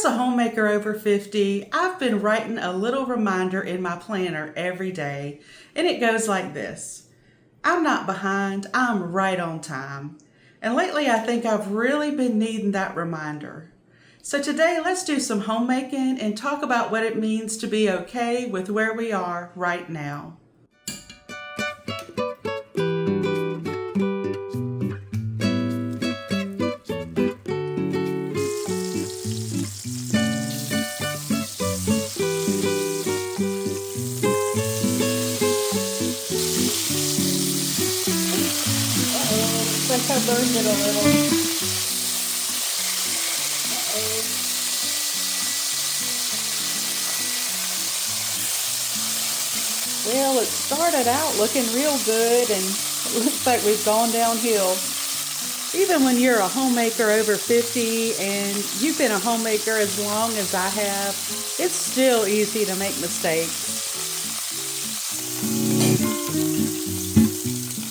As a homemaker over 50, I've been writing a little reminder in my planner every day, and it goes like this. I'm not behind, I'm right on time. And lately I think I've really been needing that reminder. So today let's do some homemaking and talk about what it means to be okay with where we are right now. Like I burned it a little. Well, it started out looking real good and it looks like we've gone downhill. Even when you're a homemaker over 50 and you've been a homemaker as long as I have, it's still easy to make mistakes.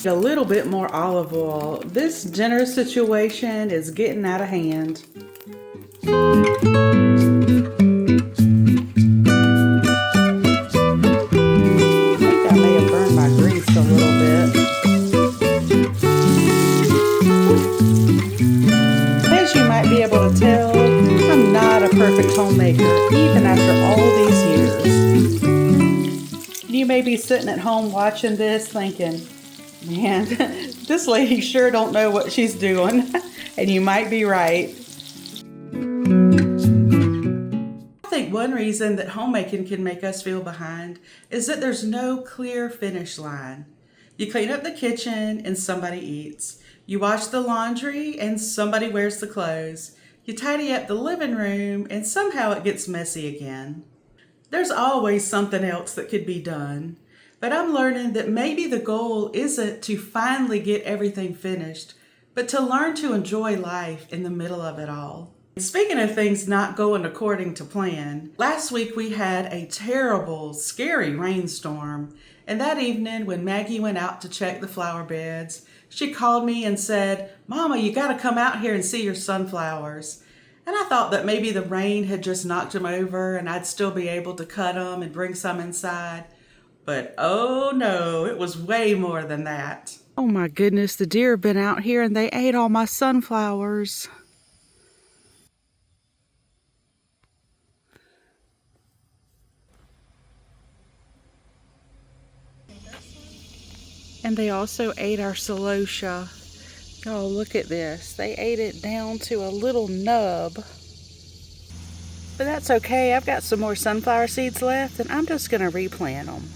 A little bit more olive oil. This dinner situation is getting out of hand. I think I may have burned my grease a little bit. As you might be able to tell, I'm not a perfect homemaker, even after all these years. You may be sitting at home watching this thinking, man, this lady sure don't know what she's doing. And you might be right. I think one reason that homemaking can make us feel behind is that there's no clear finish line. You clean up the kitchen and somebody eats. You wash the laundry and somebody wears the clothes. You tidy up the living room and somehow it gets messy again. There's always something else that could be done. But I'm learning that maybe the goal isn't to finally get everything finished, but to learn to enjoy life in the middle of it all. Speaking of things not going according to plan, last week we had a terrible, scary rainstorm. And that evening when Maggie went out to check the flower beds, she called me and said, "Mama, you gotta come out here and see your sunflowers." And I thought that maybe the rain had just knocked them over and I'd still be able to cut them and bring some inside. But oh no, it was way more than that. Oh my goodness, the deer have been out here and they ate all my sunflowers. And they also ate our celosia. Oh, look at this. They ate it down to a little nub. But that's okay. I've got some more sunflower seeds left and I'm just going to replant them.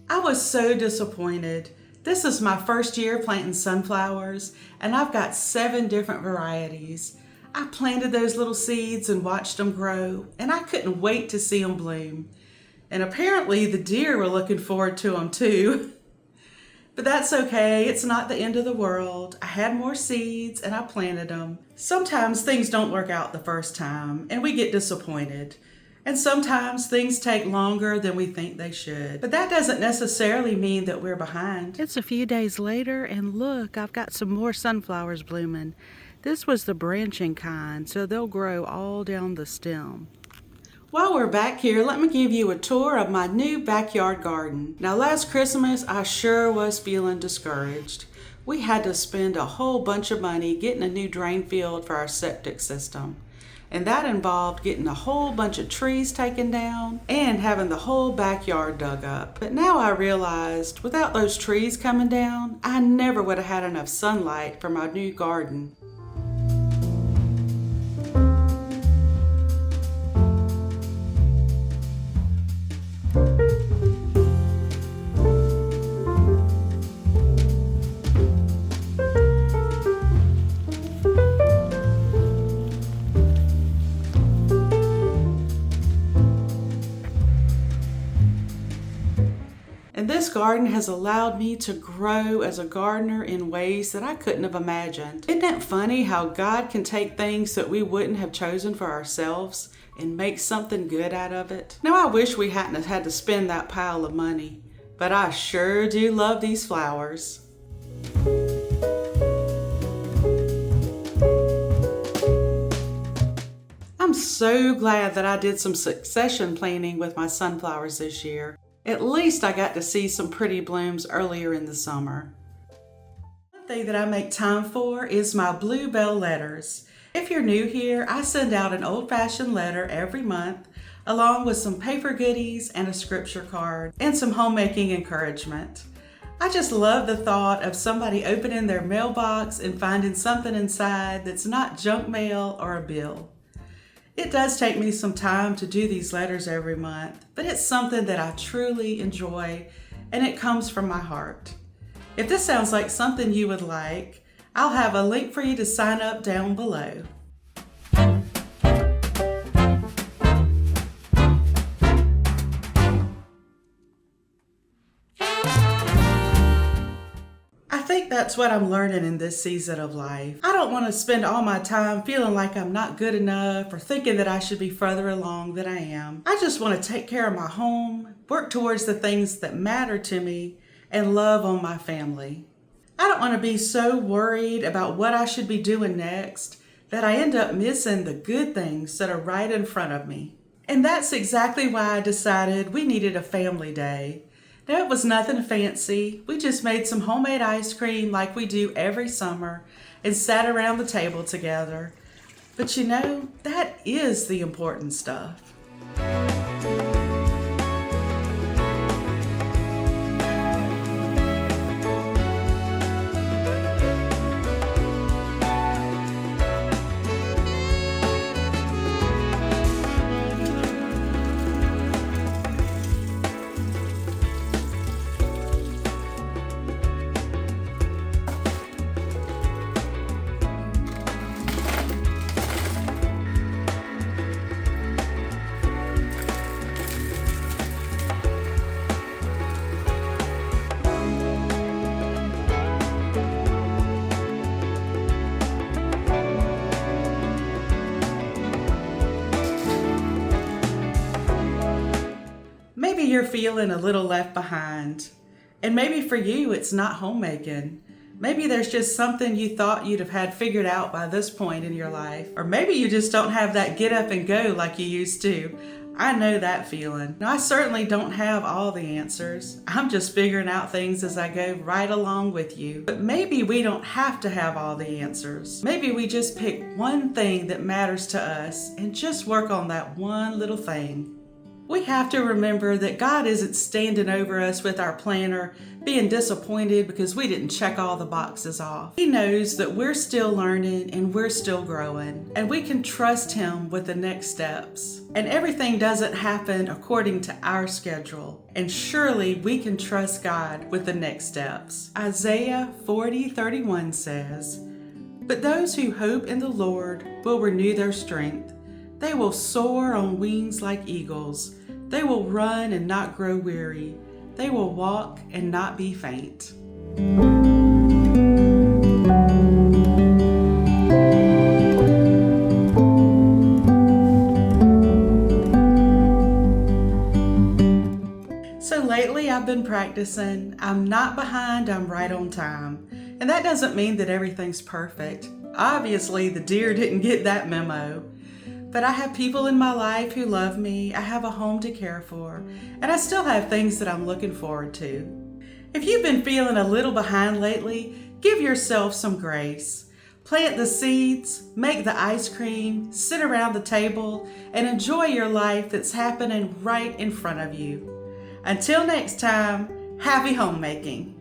I was so disappointed. This is my first year planting sunflowers and I've got 7 different varieties. I planted those little seeds and watched them grow and I couldn't wait to see them bloom. And apparently the deer were looking forward to them too. But that's okay, it's not the end of the world. I had more seeds and I planted them. Sometimes things don't work out the first time and we get disappointed. And sometimes things take longer than we think they should. But that doesn't necessarily mean that we're behind. It's a few days later and look, I've got some more sunflowers blooming. This was the branching kind, so they'll grow all down the stem. While we're back here, let me give you a tour of my new backyard garden. Now last Christmas, I sure was feeling discouraged. We had to spend a whole bunch of money getting a new drain field for our septic system. And that involved getting a whole bunch of trees taken down and having the whole backyard dug up. But now I realized without those trees coming down, I never would have had enough sunlight for my new garden. This garden has allowed me to grow as a gardener in ways that I couldn't have imagined. Isn't it funny how God can take things that we wouldn't have chosen for ourselves and make something good out of it? Now, I wish we hadn't had to spend that pile of money, but I sure do love these flowers. I'm so glad that I did some succession planting with my sunflowers this year. At least I got to see some pretty blooms earlier in the summer. One thing that I make time for is my bluebell letters. If you're new here, I send out an old-fashioned letter every month, along with some paper goodies and a scripture card, and some homemaking encouragement. I just love the thought of somebody opening their mailbox and finding something inside that's not junk mail or a bill. It does take me some time to do these letters every month, but it's something that I truly enjoy, and it comes from my heart. If this sounds like something you would like, I'll have a link for you to sign up down below. I think that's what I'm learning in this season of life. I don't want to spend all my time feeling like I'm not good enough or thinking that I should be further along than I am. I just want to take care of my home, work towards the things that matter to me, and love on my family. I don't want to be so worried about what I should be doing next that I end up missing the good things that are right in front of me. And that's exactly why I decided we needed a family day. Now, it was nothing fancy. We just made some homemade ice cream like we do every summer and sat around the table together. But you know, that is the important stuff. Maybe you're feeling a little left behind, and maybe for you it's not homemaking. Maybe there's just something you thought you'd have had figured out by this point in your life, or maybe you just don't have that get up and go like you used to. I know that feeling. Now, I certainly don't have all the answers. I'm just figuring out things as I go right along with you. But maybe we don't have to have all the answers. Maybe we just pick one thing that matters to us and just work on that one little thing. We have to remember that God isn't standing over us with our planner, being disappointed because we didn't check all the boxes off. He knows that we're still learning and we're still growing, and we can trust Him with the next steps. And everything doesn't happen according to our schedule, and surely we can trust God with the next steps. Isaiah 40:31 says, "But those who hope in the Lord will renew their strength. They will soar on wings like eagles. They will run and not grow weary. They will walk and not be faint." So lately I've been practicing, I'm not behind, I'm right on time. And that doesn't mean that everything's perfect. Obviously, the deer didn't get that memo. But I have people in my life who love me, I have a home to care for, and I still have things that I'm looking forward to. If you've been feeling a little behind lately, give yourself some grace. Plant the seeds, make the ice cream, sit around the table, and enjoy your life that's happening right in front of you. Until next time, happy homemaking.